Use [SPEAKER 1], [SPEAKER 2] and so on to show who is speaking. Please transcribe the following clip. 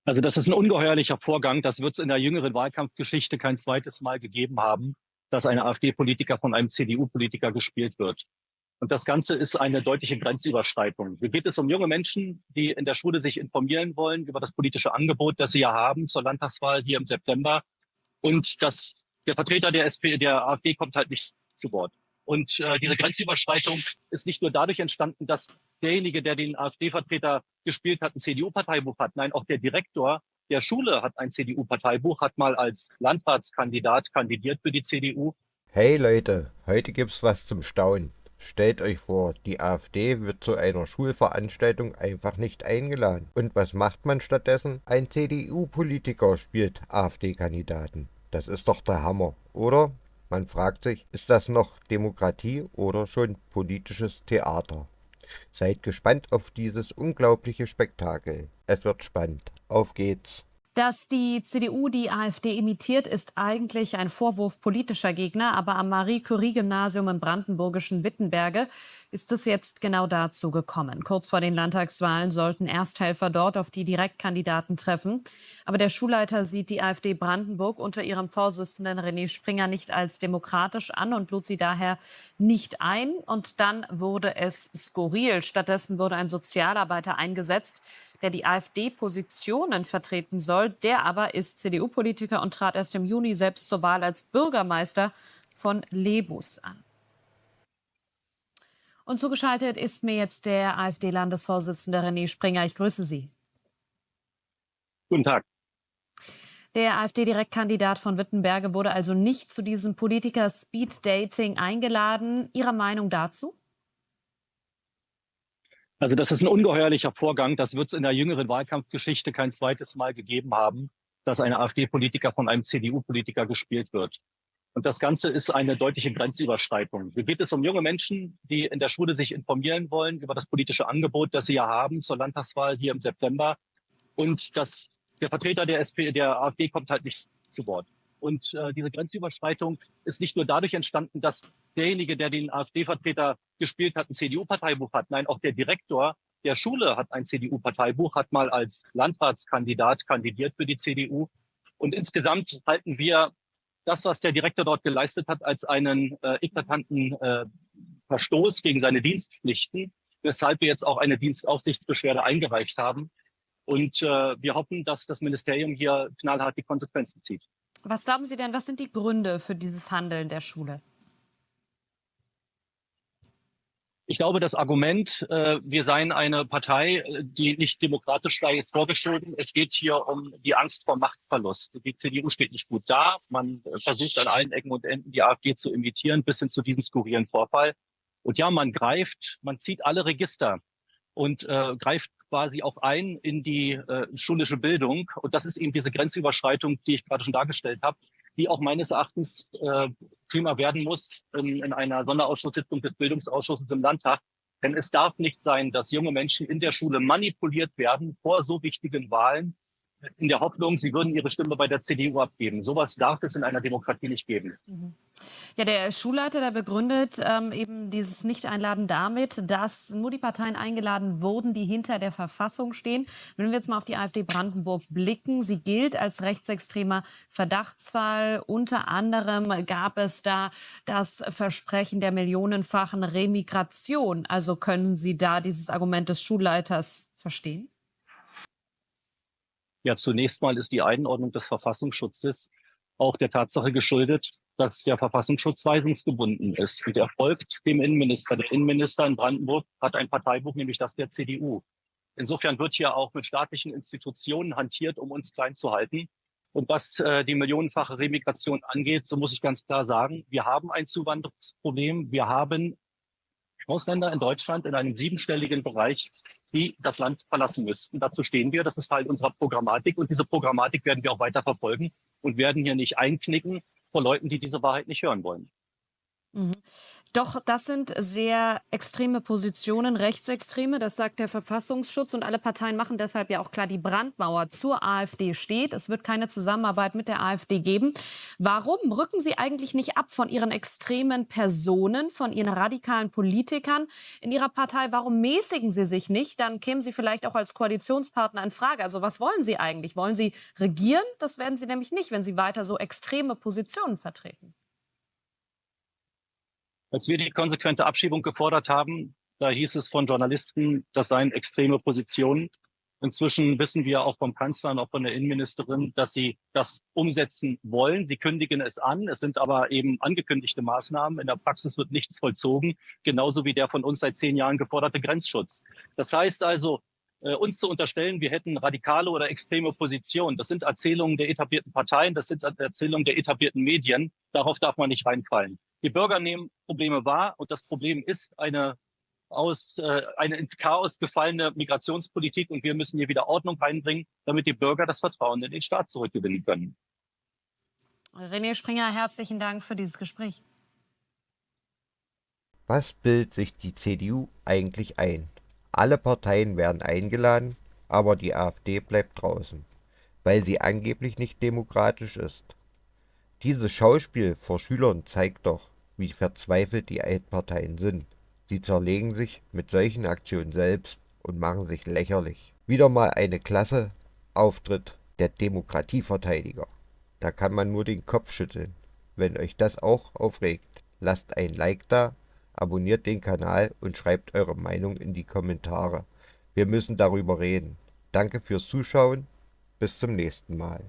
[SPEAKER 1] Also das ist ein ungeheuerlicher Vorgang. Das wird es in der jüngeren Wahlkampfgeschichte kein zweites Mal gegeben haben, dass ein AfD-Politiker von einem CDU-Politiker gespielt wird. Und das Ganze ist eine deutliche Grenzüberschreitung. Hier geht es um junge Menschen, die in der Schule sich informieren wollen über das politische Angebot, das sie ja haben zur Landtagswahl hier im September. Und der Vertreter der der AfD kommt halt nicht zu Wort. Und diese Grenzüberschreitung ist nicht nur dadurch entstanden, dass derjenige, der den AfD-Vertreter gespielt hat, ein CDU-Parteibuch hat. Nein, auch der Direktor der Schule hat ein CDU-Parteibuch, hat mal als Landratskandidat kandidiert für die CDU.
[SPEAKER 2] Hey Leute, heute gibt's was zum Staunen. Stellt euch vor, die AfD wird zu einer Schulveranstaltung einfach nicht eingeladen. Und was macht man stattdessen? Ein CDU-Politiker spielt AfD-Kandidaten. Das ist doch der Hammer, oder? Man fragt sich, ist das noch Demokratie oder schon politisches Theater? Seid gespannt auf dieses unglaubliche Spektakel. Es wird spannend. Auf geht's.
[SPEAKER 3] Dass die CDU die AfD imitiert, ist eigentlich ein Vorwurf politischer Gegner. Aber am Marie-Curie-Gymnasium im brandenburgischen Wittenberge ist es jetzt genau dazu gekommen. Kurz vor den Landtagswahlen sollten Ersthelfer dort auf die Direktkandidaten treffen. Aber der Schulleiter sieht die AfD Brandenburg unter ihrem Vorsitzenden René Springer nicht als demokratisch an und lud sie daher nicht ein. Und dann wurde es skurril. Stattdessen wurde ein Sozialarbeiter eingesetzt, der die AfD-Positionen vertreten soll. Der aber ist CDU-Politiker und trat erst im Juni selbst zur Wahl als Bürgermeister von Lebus an. Und zugeschaltet ist mir jetzt der AfD-Landesvorsitzende René Springer. Ich grüße Sie.
[SPEAKER 1] Guten Tag.
[SPEAKER 3] Der AfD-Direktkandidat von Wittenberge wurde also nicht zu diesem Politiker-Speed-Dating eingeladen. Ihre Meinung dazu?
[SPEAKER 1] Also das ist ein ungeheuerlicher Vorgang. Das wird es in der jüngeren Wahlkampfgeschichte kein zweites Mal gegeben haben, dass ein AfD-Politiker von einem CDU-Politiker gespielt wird. Und das Ganze ist eine deutliche Grenzüberschreitung. Hier geht es um junge Menschen, die in der Schule sich informieren wollen über das politische Angebot, das sie ja haben zur Landtagswahl hier im September. Und der Vertreter der AfD kommt halt nicht zu Wort. Und diese Grenzüberschreitung ist nicht nur dadurch entstanden, dass derjenige, der den AfD-Vertreter gespielt hat, ein CDU-Parteibuch hat. Nein, auch der Direktor der Schule hat ein CDU-Parteibuch, hat mal als Landratskandidat kandidiert für die CDU. Und insgesamt halten wir das, was der Direktor dort geleistet hat, als einen eklatanten Verstoß gegen seine Dienstpflichten, weshalb wir jetzt auch eine Dienstaufsichtsbeschwerde eingereicht haben. Und wir hoffen, dass das Ministerium hier knallhart die Konsequenzen zieht.
[SPEAKER 3] Was glauben Sie denn, was sind die Gründe für dieses Handeln der Schule?
[SPEAKER 1] Ich glaube, das Argument, wir seien eine Partei, die nicht demokratisch sei, ist vorgeschoben. Es geht hier um die Angst vor Machtverlust. Die CDU steht nicht gut da. Man versucht an allen Ecken und Enden die AfD zu imitieren, bis hin zu diesem skurrilen Vorfall. Und ja, man zieht alle Register und greift quasi auch ein in die schulische Bildung. Und das ist eben diese Grenzüberschreitung, die ich gerade schon dargestellt habe, die auch meines Erachtens Thema werden muss in einer Sonderausschusssitzung des Bildungsausschusses im Landtag. Denn es darf nicht sein, dass junge Menschen in der Schule manipuliert werden vor so wichtigen Wahlen, in der Hoffnung, sie würden ihre Stimme bei der CDU abgeben. Sowas darf es in einer Demokratie nicht geben.
[SPEAKER 3] Ja, der Schulleiter, der begründet eben dieses Nicht-Einladen damit, dass nur die Parteien eingeladen wurden, die hinter der Verfassung stehen. Wenn wir jetzt mal auf die AfD Brandenburg blicken, sie gilt als rechtsextremer Verdachtsfall. Unter anderem gab es da das Versprechen der millionenfachen Remigration. Also können Sie da dieses Argument des Schulleiters verstehen?
[SPEAKER 1] Ja, zunächst mal ist die Einordnung des Verfassungsschutzes auch der Tatsache geschuldet, dass der Verfassungsschutz weisungsgebunden ist. Und er folgt dem Innenminister. Der Innenminister in Brandenburg hat ein Parteibuch, nämlich das der CDU. Insofern wird hier auch mit staatlichen Institutionen hantiert, um uns klein zu halten. Und was die millionenfache Remigration angeht, so muss ich ganz klar sagen, wir haben ein Zuwanderungsproblem. Wir haben Ausländer in Deutschland in einem 7-stelligen Bereich, die das Land verlassen müssten. Dazu stehen wir. Das ist Teil unserer Programmatik. Und diese Programmatik werden wir auch weiter verfolgen und werden hier nicht einknicken vor Leuten, die diese Wahrheit nicht hören wollen.
[SPEAKER 3] Mhm. Doch, das sind sehr extreme Positionen, rechtsextreme, das sagt der Verfassungsschutz. Und alle Parteien machen deshalb ja auch klar, die Brandmauer zur AfD steht. Es wird keine Zusammenarbeit mit der AfD geben. Warum rücken Sie eigentlich nicht ab von Ihren extremen Personen, von Ihren radikalen Politikern in Ihrer Partei? Warum mäßigen Sie sich nicht? Dann kämen Sie vielleicht auch als Koalitionspartner in Frage. Also was wollen Sie eigentlich? Wollen Sie regieren? Das werden Sie nämlich nicht, wenn Sie weiter so extreme Positionen vertreten.
[SPEAKER 1] Als wir die konsequente Abschiebung gefordert haben, da hieß es von Journalisten, das seien extreme Positionen. Inzwischen wissen wir auch vom Kanzler und auch von der Innenministerin, dass sie das umsetzen wollen. Sie kündigen es an. Es sind aber eben angekündigte Maßnahmen. In der Praxis wird nichts vollzogen, genauso wie der von uns seit 10 Jahren geforderte Grenzschutz. Das heißt also, uns zu unterstellen, wir hätten radikale oder extreme Positionen, das sind Erzählungen der etablierten Parteien, das sind Erzählungen der etablierten Medien. Darauf darf man nicht reinfallen. Die Bürger nehmen Probleme wahr und das Problem ist eine ins Chaos gefallene Migrationspolitik und wir müssen hier wieder Ordnung reinbringen, damit die Bürger das Vertrauen in den Staat zurückgewinnen können.
[SPEAKER 3] René Springer, herzlichen Dank für dieses Gespräch.
[SPEAKER 2] Was bildet sich die CDU eigentlich ein? Alle Parteien werden eingeladen, aber die AfD bleibt draußen, weil sie angeblich nicht demokratisch ist. Dieses Schauspiel vor Schülern zeigt doch, wie verzweifelt die Altparteien sind. Sie zerlegen sich mit solchen Aktionen selbst und machen sich lächerlich. Wieder mal eine klasse Auftritt der Demokratieverteidiger. Da kann man nur den Kopf schütteln. Wenn euch das auch aufregt, lasst ein Like da, abonniert den Kanal und schreibt eure Meinung in die Kommentare. Wir müssen darüber reden. Danke fürs Zuschauen, bis zum nächsten Mal.